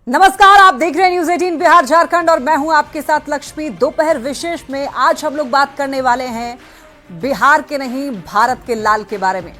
नमस्कार, आप देख रहे हैं न्यूज 18 बिहार झारखंड और मैं हूं आपके साथ लक्ष्मी। दोपहर विशेष में आज हम लोग बात करने वाले हैं बिहार के नहीं भारत के लाल के बारे में।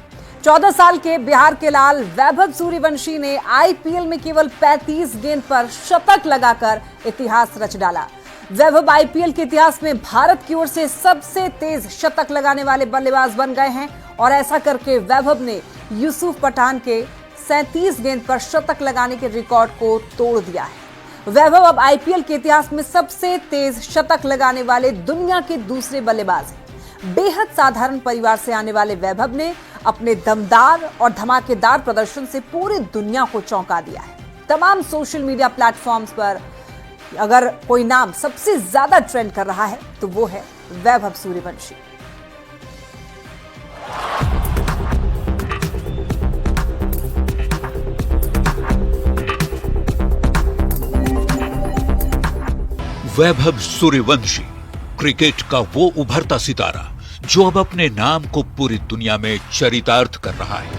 14 साल के बिहार के लाल वैभव सूर्यवंशी ने आईपीएल में केवल 35 गेंद पर शतक लगाकर इतिहास रच डाला। वैभव आईपीएल के इतिहास में भारत की ओर से सबसे तेज शतक लगाने वाले बल्लेबाज बन गए हैं और ऐसा करके वैभव ने यूसुफ पठान के 37 गेंद पर शतक लगाने के रिकॉर्ड को तोड़ दिया है। वैभव अब आईपीएल के इतिहास में सबसे तेज शतक लगाने वाले दुनिया के दूसरे बल्लेबाज हैं। बेहद साधारण परिवार से आने वाले वैभव ने अपने दमदार और धमाकेदार प्रदर्शन से पूरी दुनिया को चौंका दिया है। तमाम सोशल मीडिया प्लेटफॉर्म्स पर अगर कोई नाम सबसे ज्यादा ट्रेंड कर रहा है तो वो है वैभव सूर्यवंशी। वैभव सूर्यवंशी क्रिकेट का वो उभरता सितारा जो अब अपने नाम को पूरी दुनिया में चरितार्थ कर रहा है।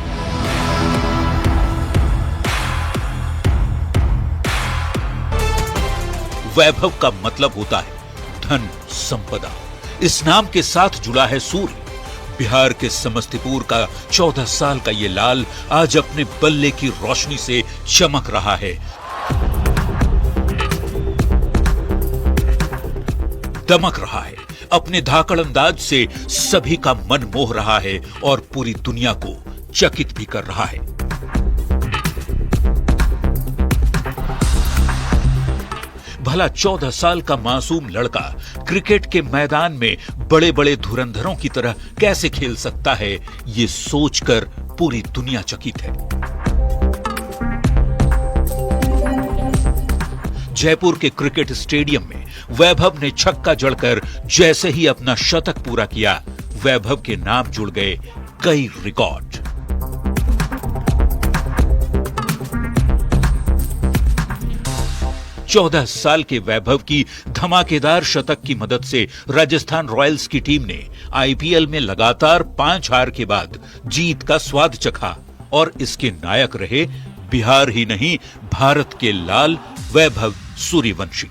वैभव का मतलब होता है धन संपदा। इस नाम के साथ जुड़ा है सूर्य। बिहार के समस्तीपुर का 14 साल का ये लाल आज अपने बल्ले की रोशनी से चमक रहा है, दमक रहा है, अपने धाकड़ अंदाज से सभी का मन मोह रहा है और पूरी दुनिया को चकित भी कर रहा है। भला 14 साल का मासूम लड़का क्रिकेट के मैदान में बड़े बड़े धुरंधरों की तरह कैसे खेल सकता है, ये सोचकर पूरी दुनिया चकित है। जयपुर के क्रिकेट स्टेडियम में वैभव ने छक्का जड़कर जैसे ही अपना शतक पूरा किया, वैभव के नाम जुड़ गए कई रिकॉर्ड। चौदह साल के वैभव की धमाकेदार शतक की मदद से राजस्थान रॉयल्स की टीम ने आईपीएल में लगातार 5 हार के बाद जीत का स्वाद चखा और इसके नायक रहे बिहार ही नहीं भारत के लाल वैभव सूर्यवंशी।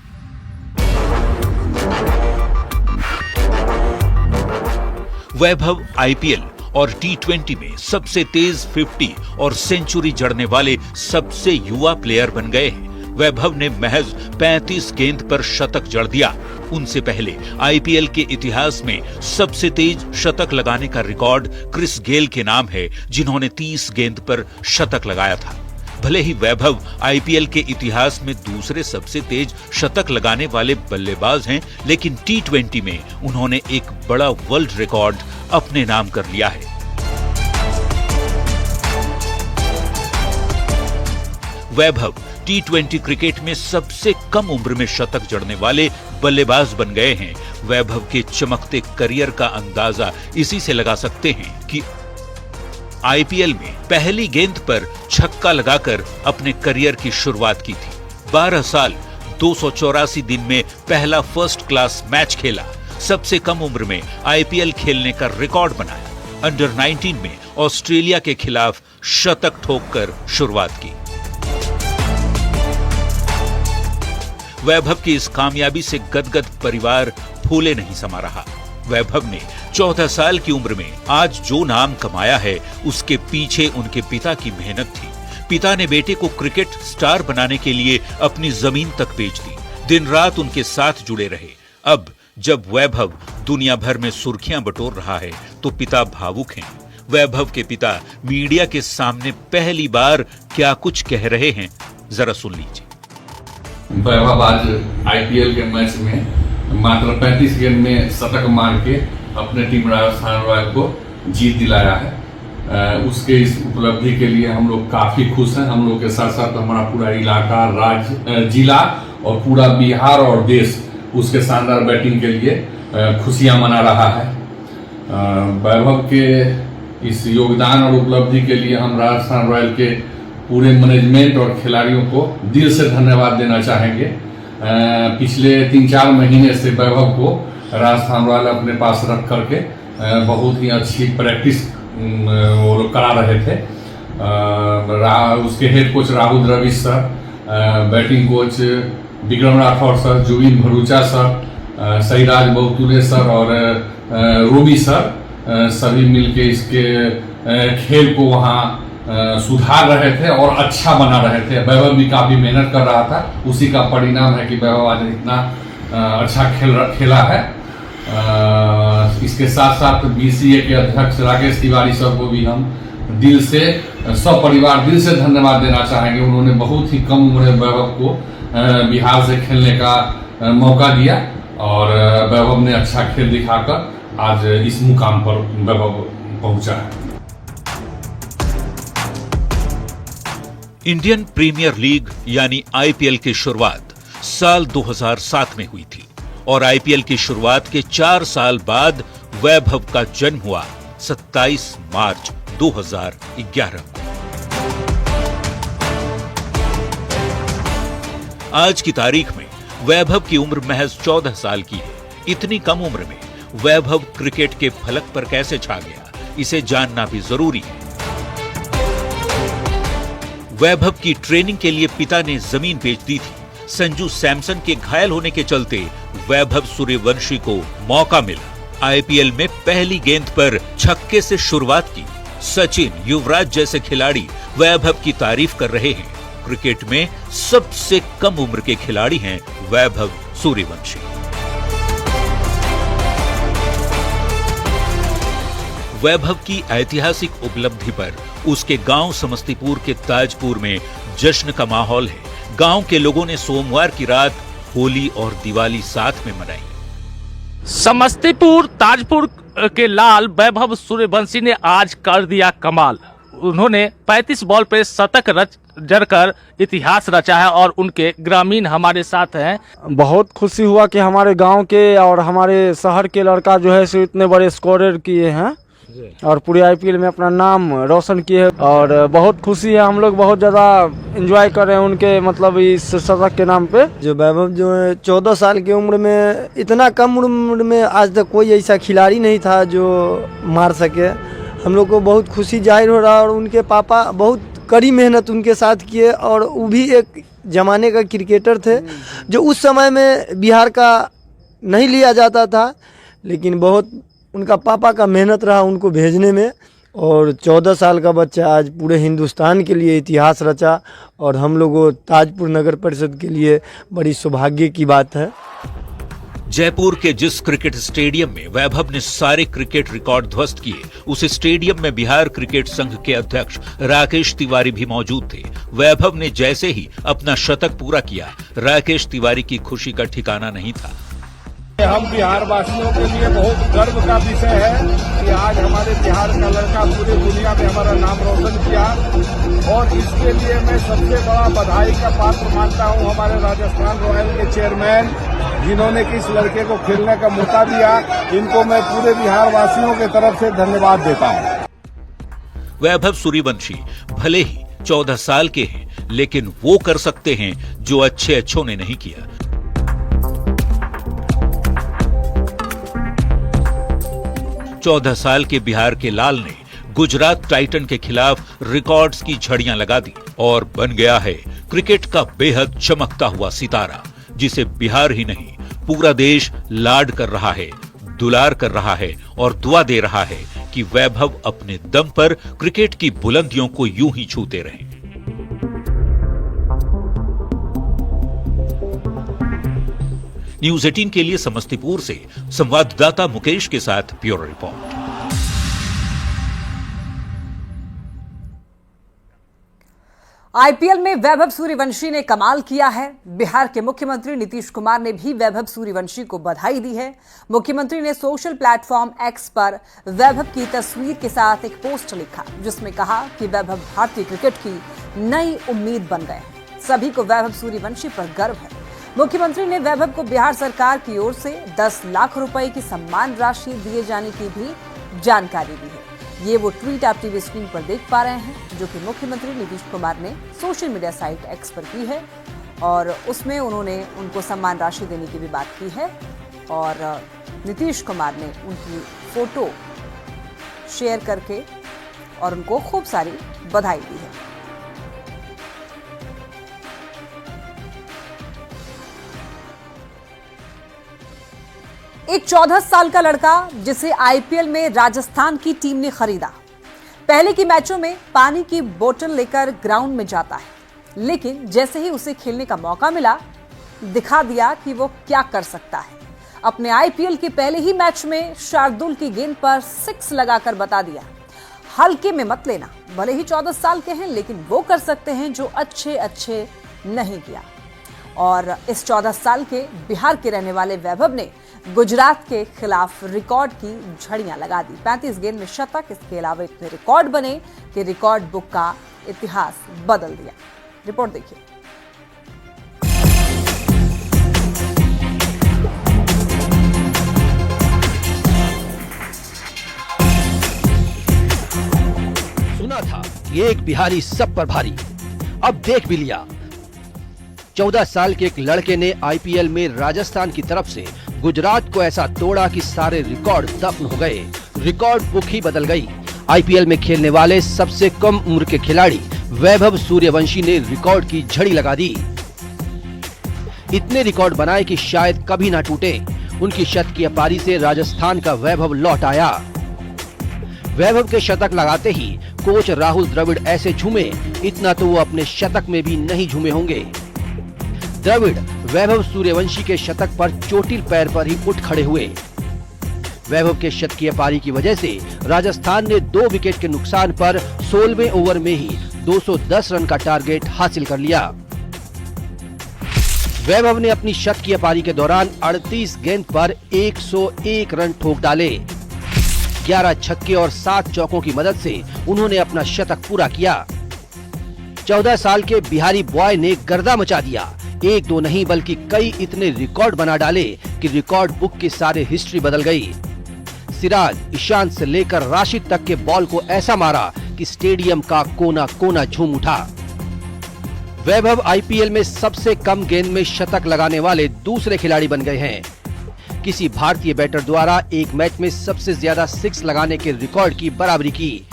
वैभव आईपीएल और टी20 में सबसे तेज 50 और सेंचुरी जड़ने वाले सबसे युवा प्लेयर बन गए हैं। वैभव ने महज 35 गेंद पर शतक जड़ दिया। उनसे पहले आईपीएल के इतिहास में सबसे तेज शतक लगाने का रिकॉर्ड क्रिस गेल के नाम है, जिन्होंने 30 गेंद पर शतक लगाया था। भले ही वैभव आईपीएल के इतिहास में दूसरे सबसे तेज शतक लगाने वाले बल्लेबाज हैं, लेकिन टी20 में उन्होंने एक बड़ा वर्ल्ड रिकॉर्ड अपने नाम कर लिया है। वैभव टी20 क्रिकेट में सबसे कम उम्र में शतक जड़ने वाले बल्लेबाज बन गए हैं। वैभव के चमकते करियर का अंदाजा इसी से लगा सकते हैं कि आईपीएल में पहली गेंद पर छक्का लगाकर अपने करियर की शुरुआत की थी। 12 साल 284 दिन में पहला फर्स्ट क्लास मैच खेला, सबसे कम उम्र में आईपीएल खेलने का रिकॉर्ड बनाया, अंडर 19 में ऑस्ट्रेलिया के खिलाफ शतक ठोककर शुरुआत की। वैभव की इस कामयाबी से गदगद परिवार फूले नहीं समा रहा। वैभव ने 14 साल की उम्र में आज जो नाम कमाया है, उसके पीछे उनके पिता की मेहनत थी। पिता ने बेटे को क्रिकेट स्टार बनाने के लिए अपनी जमीन तक बेच दी, दिन रात उनके साथ जुड़े रहे। अब जब वैभव दुनिया भर में सुर्खियां बटोर रहा है तो पिता भावुक हैं। वैभव के पिता मीडिया के सामने पहली बार क्या कुछ कह रहे हैं, जरा सुन लीजिए। वैभव आज आईपीएल के मैच में मात्र 35 गेंद में शतक मार के अपने टीम राजस्थान रॉयल को जीत दिलाया है। उसके इस उपलब्धि के लिए हम लोग काफी खुश हैं। हम लोग के साथ साथ हमारा पूरा इलाका, राज्य, जिला और पूरा बिहार और देश उसके शानदार बैटिंग के लिए खुशियां मना रहा है। वैभव के इस योगदान और उपलब्धि के लिए हम राजस्थान रॉयल के पूरे मैनेजमेंट और खिलाड़ियों को दिल से धन्यवाद देना चाहेंगे। पिछले 3-4 महीने से वैभव को राजस्थान रॉयल अपने पास रख करके बहुत ही अच्छी प्रैक्टिस वो लोग करा रहे थे। उसके head coach Rahul Dravid sir batting coach Vikram Rathour sir, Zubin Bharucha sir, Sairaj Bahutule sir और रोमी सर सभी मिलके इसके खेल को वहाँ सुधार रहे थे और अच्छा बना रहे थे। वैभव भी काफ़ी मेहनत कर रहा था, उसी का परिणाम है कि वैभव आज इतना अच्छा खेला है। इसके साथ साथ BCA के अध्यक्ष राकेश तिवारी सर को भी हम दिल से, सब परिवार दिल से धन्यवाद देना चाहेंगे। उन्होंने बहुत ही कम उम्र में वैभव को बिहार से खेलने का मौका दिया और वैभव ने अच्छा खेल दिखाकर आज इस मुकाम पर वैभव पहुंचा है। इंडियन प्रीमियर लीग यानी IPL की शुरुआत साल 2007 में हुई थी और IPL की शुरुआत के 4 साल बाद वैभव का जन्म हुआ 27 मार्च 2011 को। आज की तारीख में वैभव की उम्र महज 14 साल की है। इतनी कम उम्र में वैभव क्रिकेट के फलक पर कैसे छा गया, इसे जानना भी जरूरी है। वैभव की ट्रेनिंग के लिए पिता ने जमीन बेच दी थी। संजू सैमसन के घायल होने के चलते वैभव सूर्यवंशी को मौका मिला। IPL में पहली गेंद पर छक्के से शुरुआत की। सचिन, युवराज जैसे खिलाड़ी वैभव की तारीफ कर रहे हैं। क्रिकेट में सबसे कम उम्र के खिलाड़ी हैं वैभव सूर्यवंशी। वैभव की ऐतिहासिक उपलब्धि पर उसके गांव समस्तीपुर के ताजपुर में जश्न का माहौल है। गांव के लोगों ने सोमवार की रात होली और दिवाली साथ में मनाई। समस्तीपुर ताजपुर के लाल वैभव सूर्यवंशी ने आज कर दिया कमाल। उन्होंने 35 बॉल पे शतक जड़कर इतिहास रचा है और उनके ग्रामीण हमारे साथ हैं। बहुत खुशी हुआ कि हमारे गांव के और हमारे शहर के लड़का जो है सो इतने बड़े स्कोरर किए हैं और पूरे IPL में अपना नाम रोशन किए हैं और बहुत खुशी है। हम लोग बहुत ज़्यादा एंजॉय कर रहे हैं उनके मतलब इस शतक के नाम पे। जो वैभव जो है 14 साल की उम्र में, इतना कम उम्र में आज तक कोई ऐसा खिलाड़ी नहीं था जो मार सके। हम लोग को बहुत खुशी जाहिर हो रहा है और उनके पापा बहुत कड़ी मेहनत उनके साथ किए और वो भी एक ज़माने का क्रिकेटर थे जो उस समय में बिहार का नहीं लिया जाता था, लेकिन बहुत उनका पापा का मेहनत रहा उनको भेजने में और 14 साल का बच्चा आज पूरे हिंदुस्तान के लिए इतिहास रचा और हम लोगों ताजपुर नगर परिषद के लिए बड़ी सौभाग्य की बात है। जयपुर के जिस क्रिकेट स्टेडियम में वैभव ने सारे क्रिकेट रिकॉर्ड ध्वस्त किए, उस स्टेडियम में बिहार क्रिकेट संघ के अध्यक्ष राकेश तिवारी भी मौजूद थे। वैभव ने जैसे ही अपना शतक पूरा किया, राकेश तिवारी की खुशी का ठिकाना नहीं था। हम बिहार वासियों के लिए बहुत गर्व का विषय है कि आज हमारे बिहार का लड़का पूरी दुनिया में हमारा नाम रोशन किया और इसके लिए मैं सबसे बड़ा बधाई का पात्र मानता हूं हमारे राजस्थान रॉयल के चेयरमैन, जिन्होंने कि इस लड़के को खेलने का मौका दिया। इनको मैं पूरे बिहार वासियों की तरफ से धन्यवाद देता हूं। वैभव सूर्यवंशी भले ही 14 साल के हैं, लेकिन वो कर सकते हैं जो अच्छों ने नहीं किया। चौदह साल के बिहार के लाल ने गुजरात टाइटन के खिलाफ रिकॉर्ड्स की झड़ियां लगा दी और बन गया है क्रिकेट का बेहद चमकता हुआ सितारा, जिसे बिहार ही नहीं पूरा देश लाड कर रहा है, दुलार कर रहा है और दुआ दे रहा है कि वैभव अपने दम पर क्रिकेट की बुलंदियों को यूं ही छूते रहें। न्यूज़ 18 के लिए समस्तीपुर से संवाददाता मुकेश के साथ ब्यूरो रिपोर्ट। IPL में वैभव सूर्यवंशी ने कमाल किया है। बिहार के मुख्यमंत्री नीतीश कुमार ने भी वैभव सूर्यवंशी को बधाई दी है। मुख्यमंत्री ने सोशल प्लेटफॉर्म X पर वैभव की तस्वीर के साथ एक पोस्ट लिखा, जिसमें कहा कि वैभव भारतीय क्रिकेट की नई उम्मीद बन गए हैं। सभी को वैभव सूर्यवंशी पर गर्व है। मुख्यमंत्री ने वैभव को बिहार सरकार की ओर से 10 लाख रुपए की सम्मान राशि दिए जाने की भी जानकारी दी है। ये वो ट्वीट आप टीवी स्क्रीन पर देख पा रहे हैं, जो कि मुख्यमंत्री नीतीश कुमार ने सोशल मीडिया साइट X पर की है और उसमें उन्होंने उनको सम्मान राशि देने की भी बात की है और नीतीश कुमार ने उनकी फोटो शेयर करके और उनको खूब सारी बधाई दी है। एक 14 साल का लड़का जिसे आईपीएल में राजस्थान की टीम ने खरीदा। पहले की मैचों में पानी की बोतल लेकर ग्राउंड में जाता है, लेकिन जैसे ही उसे खेलने का मौका मिला, दिखा दिया कि वो क्या कर सकता है। अपने आईपीएल के पहले ही मैच में शार्दुल की गेंद पर 6 लगाकर बता दिया, हल्के में मत लेना। भले ही 14 साल के हैं, लेकिन वो कर सकते हैं जो अच्छे नहीं किया। और इस 14 साल के बिहार के रहने वाले वैभव ने गुजरात के खिलाफ रिकॉर्ड की झड़ियां लगा दी। 35 गेंद में शतक, इसके अलावा इतने रिकॉर्ड बने कि रिकॉर्ड बुक का इतिहास बदल दिया। रिपोर्ट देखिए। सुना था ये एक बिहारी सब पर भारी, अब देख भी लिया। 14 साल के एक लड़के ने आईपीएल में राजस्थान की तरफ से गुजरात को ऐसा तोड़ा कि सारे रिकॉर्ड दफन हो गए। रिकॉर्ड बुक ही बदल गई। आईपीएल में खेलने वाले सबसे कम उम्र के खिलाड़ी वैभव सूर्यवंशी ने रिकॉर्ड की झड़ी लगा दी। इतने रिकॉर्ड बनाए कि शायद कभी ना टूटे। उनकी शतकीय पारी से राजस्थान का वैभव लौट आया। वैभव के शतक लगाते ही कोच राहुल द्रविड़ ऐसे झूमे, इतना तो वो अपने शतक में भी नहीं झूमे होंगे। द्रविड़ वैभव सूर्यवंशी के शतक पर चोटिल पैर पर ही उठ खड़े हुए। वैभव के शतकीय पारी की वजह से राजस्थान ने 2 विकेट के नुकसान पर 16वें ओवर में ही 210 रन का टारगेट हासिल कर लिया। वैभव ने अपनी शतकीय पारी के दौरान 38 गेंद पर 101 रन ठोक डाले। 11 छक्के और 7 चौकों की मदद से उन्होंने अपना शतक पूरा किया। 14 साल के बिहारी बॉय ने गर्दा मचा दिया। 1-2 नहीं बल्कि कई इतने रिकॉर्ड बना डाले कि रिकॉर्ड बुक की सारे हिस्ट्री बदल गई। सिराज, ईशांत से लेकर राशिद तक के बॉल को ऐसा मारा कि स्टेडियम का कोना कोना झूम उठा। वैभव आईपीएल में सबसे कम गेंद में शतक लगाने वाले दूसरे खिलाड़ी बन गए हैं। किसी भारतीय बैटर द्वारा एक मैच में सबसे ज्यादा 6 लगाने के रिकॉर्ड की बराबरी की।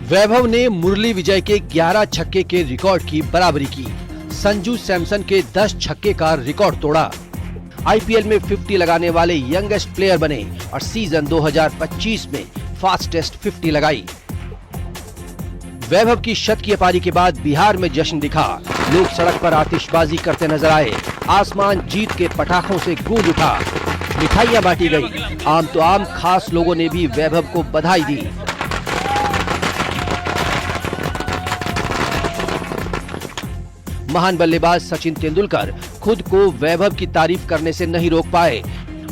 वैभव ने मुरली विजय के 11 छक्के के रिकॉर्ड की बराबरी की। संजू सैमसन के 10 छक्के का रिकॉर्ड तोड़ा। आईपीएल में 50 लगाने वाले यंगेस्ट प्लेयर बने और सीजन 2025 में फास्टेस्ट 50 लगाई। वैभव की शतकीय पारी के बाद बिहार में जश्न दिखा। लोग सड़क पर आतिशबाजी करते नजर आए। आसमान जीत के पटाखों से गूंज उठा। मिठाइयां बांटी गई। आम तो आम, खास लोगों ने भी वैभव को बधाई दी। महान बल्लेबाज सचिन तेंदुलकर खुद को वैभव की तारीफ करने से नहीं रोक पाए।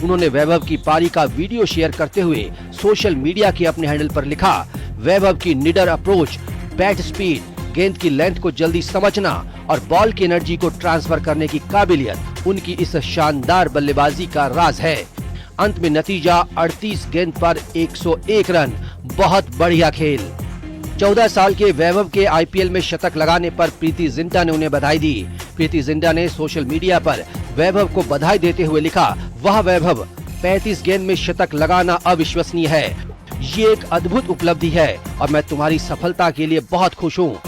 उन्होंने वैभव की पारी का वीडियो शेयर करते हुए सोशल मीडिया के अपने हैंडल पर लिखा, वैभव की निडर अप्रोच, बैट स्पीड, गेंद की लेंथ को जल्दी समझना और बॉल की एनर्जी को ट्रांसफर करने की काबिलियत उनकी इस शानदार बल्लेबाजी का राज है। अंत में नतीजा 38 गेंद पर 101 रन, बहुत बढ़िया खेल। 14 साल के वैभव के आईपीएल में शतक लगाने पर प्रीति जिंटा ने उन्हें बधाई दी। प्रीति जिंटा ने सोशल मीडिया पर वैभव को बधाई देते हुए लिखा, वाह वैभव, 35 गेंद में शतक लगाना अविश्वसनीय है। ये एक अद्भुत उपलब्धि है और मैं तुम्हारी सफलता के लिए बहुत खुश हूँ।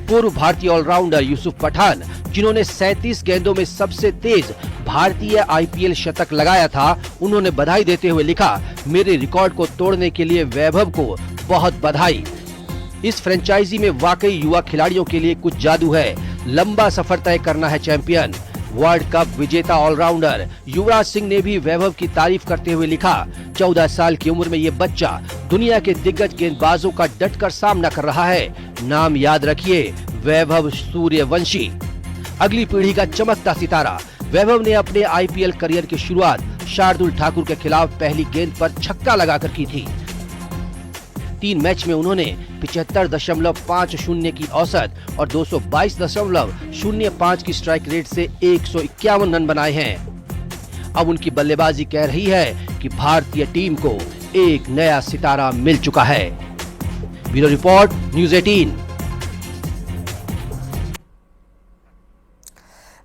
पूर्व भारतीय ऑलराउंडर यूसुफ पठान, जिन्होंने 37 गेंदों में सबसे तेज भारतीय आईपीएल शतक लगाया था, उन्होंने बधाई देते हुए लिखा, मेरे रिकॉर्ड को तोड़ने के लिए वैभव को बहुत बधाई। इस फ्रेंचाइजी में वाकई युवा खिलाड़ियों के लिए कुछ जादू है। लंबा सफर तय करना है चैंपियन। वर्ल्ड कप विजेता ऑलराउंडर युवराज सिंह ने भी वैभव की तारीफ करते हुए लिखा, 14 साल की उम्र में ये बच्चा दुनिया के दिग्गज गेंदबाजों का डटकर सामना कर रहा है। नाम याद रखिए, वैभव सूर्यवंशी। अगली पीढ़ी का चमकता सितारा। वैभव ने अपने आईपीएल करियर की शुरुआत शार्दुल ठाकुर के खिलाफ पहली गेंद पर छक्का लगाकर की थी। 3 मैच में उन्होंने 75.50 की औसत और 222.05 की स्ट्राइक रेट से 151 रन बनाए हैं। अब उनकी बल्लेबाजी कह रही है कि भारतीय टीम को एक नया सितारा मिल चुका है। Bureau report, news 18।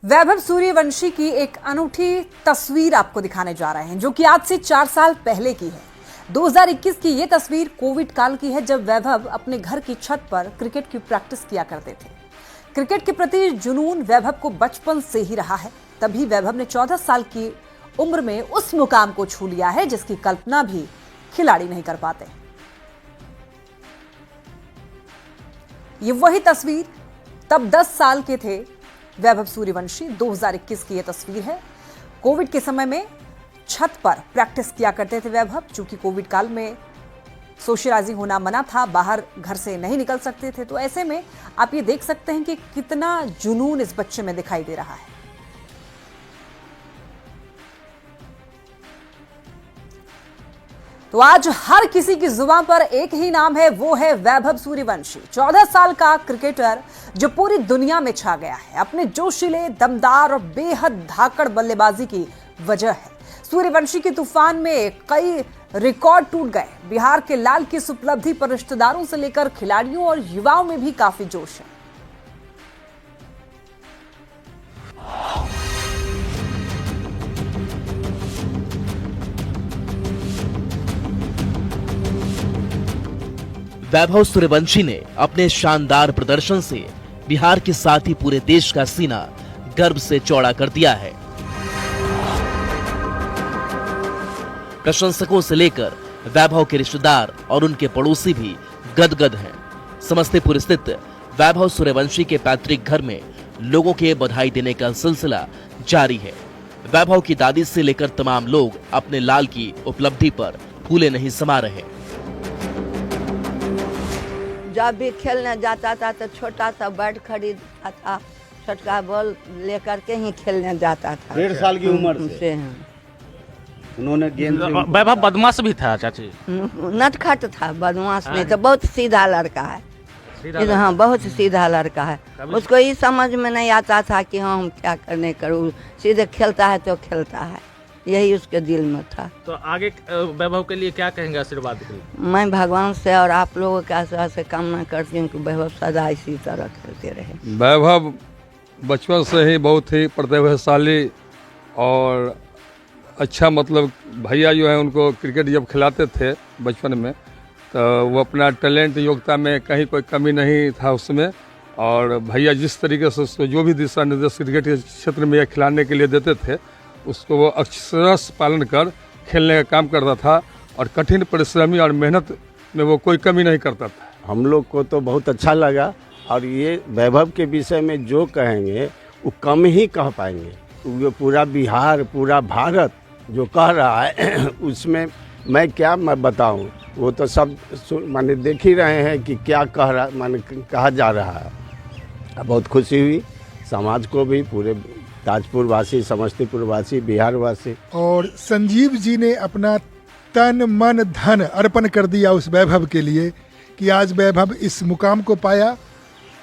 Vaibhav Suryavanshi की एक अनूठी तस्वीर आपको दिखाने जा रहे हैं, जो कि आज से 4 साल पहले की है। 2021 की ये तस्वीर कोविड काल की है, जब वैभव अपने घर की छत पर क्रिकेट की प्रैक्टिस किया करते थे। क्रिकेट के प्रति जुनून वैभव को बचपन से ही रहा है। तभी वैभव ने 14 साल की उम्र में उस मुकाम को छू लिया है जिसकी कल्पना भी खिलाड़ी नहीं कर पाते। ये वही तस्वीर तब 10 साल के थे वैभव सूर्यवंशी। 2021 की यह तस्वीर है। कोविड के समय में छत पर प्रैक्टिस किया करते थे वैभव। चूंकि कोविड काल में सोशलाइजिंग होना मना था, बाहर घर से नहीं निकल सकते थे, तो ऐसे में आप ये देख सकते हैं कि कितना जुनून इस बच्चे में दिखाई दे रहा है। तो आज हर किसी की जुबान पर एक ही नाम है, वो है वैभव सूर्यवंशी। 14 साल का क्रिकेटर जो पूरी दुनिया में छा गया है अपने जोशीले, दमदार और बेहद धाकड़ बल्लेबाजी की वजह है। सूर्यवंशी के तूफान में कई रिकॉर्ड टूट गए। बिहार के लाल की इस उपलब्धि पर रिश्तेदारों से लेकर खिलाड़ियों और युवाओं में भी काफी जोश है। वैभव सूर्यवंशी ने अपने शानदार प्रदर्शन से बिहार के साथ ही पूरे देश का सीना गर्व से चौड़ा कर दिया है। प्रशंसकों से लेकर वैभव के रिश्तेदार और उनके पड़ोसी भी गदगद हैं। समस्तीपुर स्थित वैभव सूर्यवंशी के पैतृक घर में लोगों के बधाई देने का सिलसिला जारी है। वैभव की दादी से लेकर तमाम लोग अपने लाल की उपलब्धि पर फूले नहीं समा रहे। जब भी खेलने जाता था तो छोटा सा बैट खरीदता था, छोटका बॉल लेकर के ही खेलने जाता था। 1.5 साल की उम्र से उन्होंने गेंद। वैभव बदमाश भी था चाची? नटखट था, बदमाश नहीं तो बहुत सीधा लड़का है। हाँ, बहुत सीधा लड़का है। उसको ये समझ में नहीं आता था कि हाँ हम क्या करने करूँ, सीधे खेलता है तो खेलता है, यही उसके दिल में था। तो आगे वैभव के लिए क्या कहेंगे आशीर्वाद के लिए? मैं भगवान से और आप लोगों के आशीर्वाद से कामना करती हूँ कि वैभव सदा इसी तरह खेलते रहे। वैभव बचपन से ही बहुत ही प्रतिभाशाली और अच्छा, मतलब भैया जो है उनको क्रिकेट जब खिलाते थे बचपन में तो वो अपना टैलेंट योग्यता में कहीं कोई कमी नहीं था उसमें। और भैया जिस तरीके से उसको जो भी दिशा निर्देश क्रिकेट के क्षेत्र में खिलाने के लिए देते थे उसको वो अक्षरश पालन कर खेलने का काम करता था और कठिन परिश्रमी और मेहनत में वो कोई कमी नहीं करता था। हम लोग को तो बहुत अच्छा लगा और ये वैभव के विषय में जो कहेंगे वो कम ही कह पाएंगे। वो पूरा बिहार, पूरा भारत जो कह रहा है उसमें मैं क्या मैं बताऊं, वो तो सब माने देख ही रहे हैं कि क्या कहा जा रहा है। बहुत खुशी हुई समाज को भी, पूरे ताजपुर वासी, समस्तीपुर वासी, बिहार वासी। और संजीव जी ने अपना तन मन धन अर्पण कर दिया उस वैभव के लिए कि आज वैभव इस मुकाम को पाया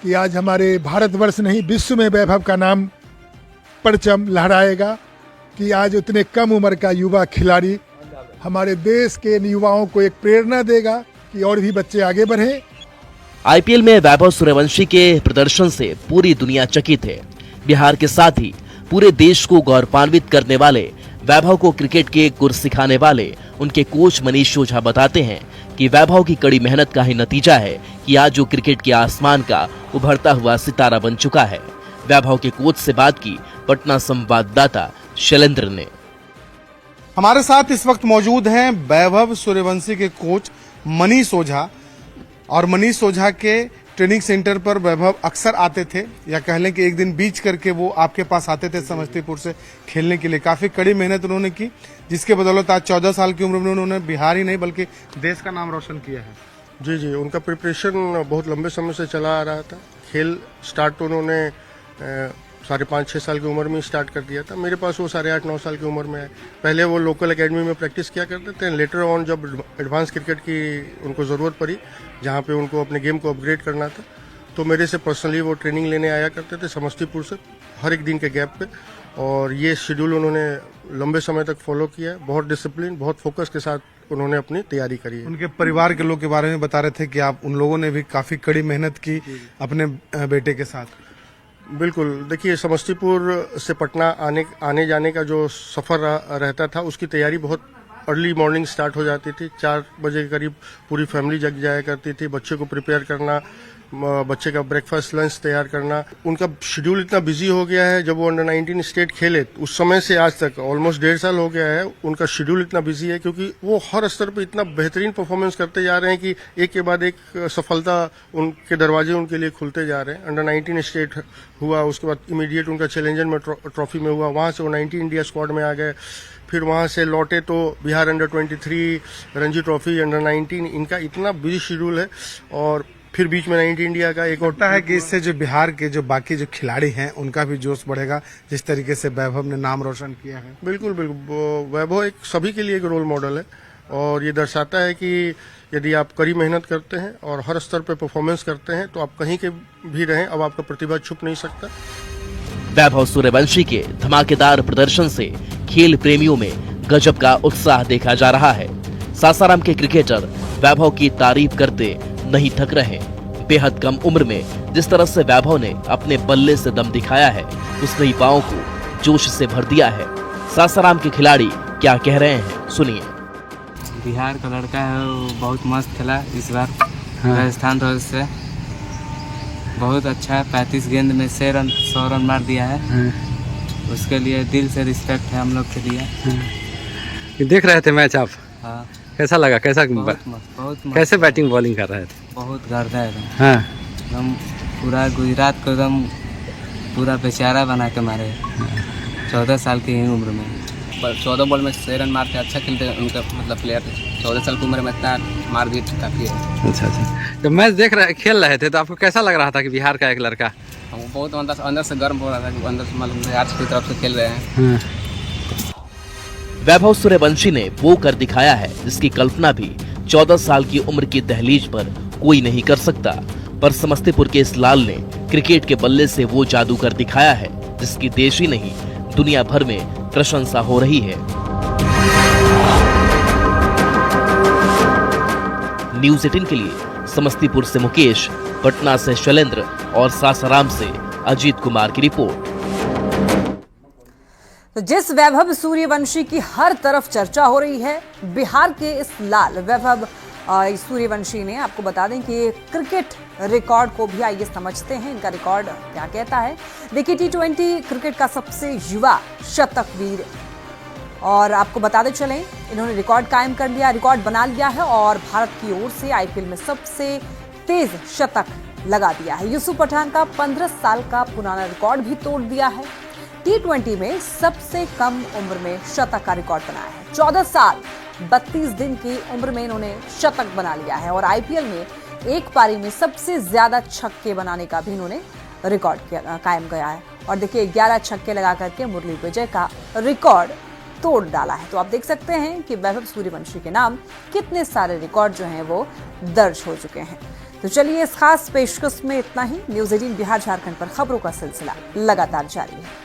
कि आज हमारे भारतवर्ष नहीं विश्व में वैभव का नाम परचम लहराएगा कि आज उतने कम उम्र का युवा खिलाड़ी हमारे देश के युवाओं को एक प्रेरणा देगा कि और भी बच्चे आगे बढ़ें। आईपीएल में वैभव सूर्यवंशी के प्रदर्शन से पूरी दुनिया चकित है। बिहार के साथ ही पूरे देश को गौरवान्वित करने वाले वैभव को क्रिकेट के गुर सिखाने वाले उनके कोच मनीष ओझा बताते हैं कि वैभव की कड़ी मेहनत का ही नतीजा है कि आज जो क्रिकेट के आसमान का उभरता हुआ सितारा बन चुका है। वैभव के कोच से बात की पटना संवाददाता शैलेंद्र ने। हमारे साथ इस वक्त मौजूद हैं वैभव सूर्यवंशी के कोच मनीष ओझा। और मनीष ओझा के ट्रेनिंग सेंटर पर वैभव अक्सर आते थे, या कह लें कि एक दिन बीच करके वो आपके पास आते थे समस्तीपुर से खेलने के लिए। काफी कड़ी मेहनत उन्होंने की, जिसके बदौलत आज 14 साल की उम्र में उन्होंने बिहार ही नहीं बल्कि देश का नाम रोशन किया है। जी, उनका प्रिपरेशन बहुत लंबे समय से चला आ रहा था। खेल स्टार्ट तो उन्होंने 5.5-6 साल की उम्र में स्टार्ट कर दिया था। मेरे पास वो 8.5-9 साल की उम्र में आए। पहले वो लोकल एकेडमी में प्रैक्टिस किया करते थे। लेटर ऑन जब एडवांस क्रिकेट की उनको ज़रूरत पड़ी, जहाँ पे उनको अपने गेम को अपग्रेड करना था, तो मेरे से पर्सनली वो ट्रेनिंग लेने आया करते थे समस्तीपुर से, हर एक दिन के गैप पे। और ये शेड्यूल उन्होंने लंबे समय तक फॉलो किया है। बहुत डिसिप्लिन, बहुत फोकस के साथ उन्होंने अपनी तैयारी करी है। उनके परिवार के लोग के बारे में बता रहे थे कि आप उन लोगों ने भी काफ़ी कड़ी मेहनत की अपने बेटे के साथ। बिल्कुल, देखिए समस्तीपुर से पटना आने जाने का जो सफ़र रहता था, उसकी तैयारी बहुत अर्ली मॉर्निंग स्टार्ट हो जाती थी। 4 बजे के करीब पूरी फैमिली जग जाया करती थी। बच्चे को प्रिपेयर करना, बच्चे का ब्रेकफास्ट लंच तैयार करना। उनका शेड्यूल इतना बिजी हो गया है, जब वो अंडर 19 स्टेट खेले उस समय से आज तक ऑलमोस्ट 1.5 साल हो गया है, उनका शेड्यूल इतना बिजी है क्योंकि वो हर स्तर पे इतना बेहतरीन परफॉर्मेंस करते जा रहे हैं कि एक के बाद एक सफलता उनके दरवाजे उनके लिए खुलते जा रहे हैं। अंडर 19 स्टेट हुआ, उसके बाद इमीडिएट उनका चैलेंजर में ट्रॉफी में हुआ, वहां से वो 90 इंडिया स्क्वाड में आ गए, फिर वहां से लौटे तो Bihar under 23 Ranji trophy under 19, इनका इतना बिजी शेड्यूल है। और फिर बीच में 90 इंडिया का एक होता है कि इससे जो बिहार के जो बाकी जो खिलाड़ी हैं उनका भी जोश बढ़ेगा, जिस तरीके से वैभव ने नाम रोशन किया है। बिल्कुल बिल्कुल, वैभव एक सभी के लिए एक रोल मॉडल है और ये दर्शाता है कि यदि आप कड़ी मेहनत करते हैं और हर स्तर पर परफॉर्मेंस करते हैं तो आप कहीं के भी रहें, अब आपका प्रतिभा छुप नहीं सकता। वैभव सूर्यवंशी के धमाकेदार प्रदर्शन से खेल प्रेमियों में गजब का उत्साह देखा जा रहा है। सासाराम के क्रिकेटर वैभव की तारीफ करते नहीं थक रहे। बेहद कम उम्र में जिस तरह से वैभव ने अपने बल्ले से दम दिखाया है, उसने युवाओं को जोश से भर दिया है। सासाराम के खिलाड़ी क्या कह रहे हैं, सुनिए। बिहार का लड़का है, वो बहुत मस्त खेला इस बार राजस्थान रॉयल्स से, बहुत अच्छा है। 35 गेंद में 100 रन मार दिया है, उसके लिए दिल से रिस्पेक्ट है हम लोग के लिए। देख रहे थे मैच आप? हाँ। कैसा लगा? कैसा बहुत मस्त, कैसे बैटिंग बॉलिंग कर रहे थे? बहुत गर्दा है एकदम। हाँ। एकदम पूरा गुजरात को एकदम पूरा बेचारा बना के मारे। 14 साल की ही उम्र में 14 बॉल में 6 रन मारते, अच्छा खेलते हैं उनका मतलब प्लेयर। 14 साल की उम्र में इतना मार भी काफी है। अच्छा। जब मैच खेल रहे थे तो आपको कैसा लग रहा था कि बिहार का एक लड़का? हमको बहुत अंदर से गर्म हो रहा था कि अंदर से मतलब बिहार की तरफ से खेल रहे हैं। वैभव सूर्यवंशी ने वो कर दिखाया है जिसकी कल्पना भी 14 साल की उम्र की दहलीज पर कोई नहीं कर सकता। पर समस्तीपुर के इस लाल ने क्रिकेट के बल्ले से वो जादू कर दिखाया है जिसकी देश ही नहीं दुनिया भर में प्रशंसा हो रही है। न्यूज़ 18 के लिए समस्तीपुर से मुकेश, पटना से शैलेंद्र और सासाराम से अजीत कुमार की रिपोर्ट। तो जिस वैभव सूर्यवंशी की हर तरफ चर्चा हो रही है, बिहार के इस लाल वैभव सूर्यवंशी ने, आपको बता दें कि क्रिकेट रिकॉर्ड को भी आइए समझते हैं, इनका रिकॉर्ड क्या कहता है। देखिए, T20 क्रिकेट का सबसे युवा शतकवीर, और आपको बताते चलें इन्होंने रिकॉर्ड कायम कर लिया, रिकॉर्ड बना लिया है और भारत की ओर से IPL में सबसे तेज शतक लगा दिया है। यूसुफ पठान का 15 साल का पुराना रिकॉर्ड भी तोड़ दिया है। T20 में सबसे कम उम्र में शतक का रिकॉर्ड बनाया है। 14 साल 32 दिन की उम्र में इन्होंने शतक बना लिया है और IPL में एक पारी में सबसे ज्यादा छक्के बनाने का भी इन्होंने रिकॉर्ड कायम किया है। और देखिए, 11 छक्के लगा करके मुरली विजय का रिकॉर्ड तोड़ डाला है। तो आप देख सकते हैं कि वैभव सूर्यवंशी के नाम कितने सारे रिकॉर्ड जो हैं वो दर्ज हो चुके हैं। तो चलिए, इस खास पेशकश में इतना ही। न्यूज़ 18 बिहार झारखंड पर खबरों का सिलसिला लगातार जारी है।